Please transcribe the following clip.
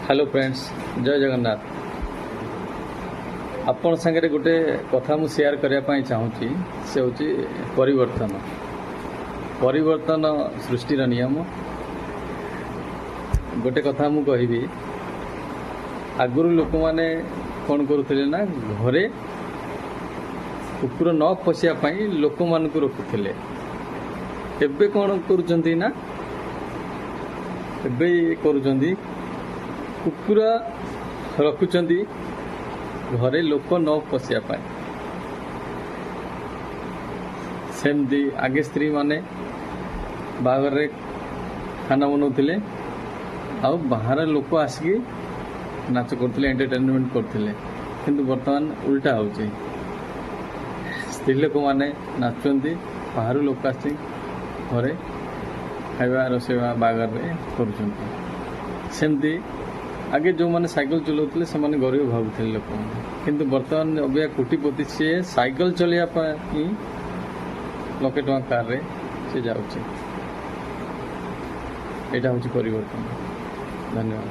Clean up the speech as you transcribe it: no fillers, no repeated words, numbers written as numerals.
Hello friends, जय जगन्नाथ। आपण सागरे गोटे कथा मु शेयर करने चाहूँगी से हूँ परिवर्तन। परिवर्तन सृष्टिर नियम। गोटे कथा मु कहि आगुरी लोक मैंने कौन करुले ना घरे कुकुर न पशियापाई लोक मान रखुले। एबे कौन करुँच ना एबे करुँच कुकुर रखुंट घरे लोक न पशियापाई। सेमती आगे स्त्री माने बागर खाना बनाऊले आउ बाहर लोक आसिक नाच करते एंटरटेनमेंट करते। किंतु बर्तमान उल्टा हो स्त्री लोक मैंने नाचुंती बाहर लोक आसिक घरे खाଇବା रोसेवा बागर करमती। आगे जो मैंने साइकिल चलाते से गरीब भावुले लोक, किंतु बर्तमान अबिया कोटिपति सी साइकिल चलैया लक्षे टଙ୍କା कार रे से जाऊँ। यहाँ हूँ परिवर्तन। धन्यवाद।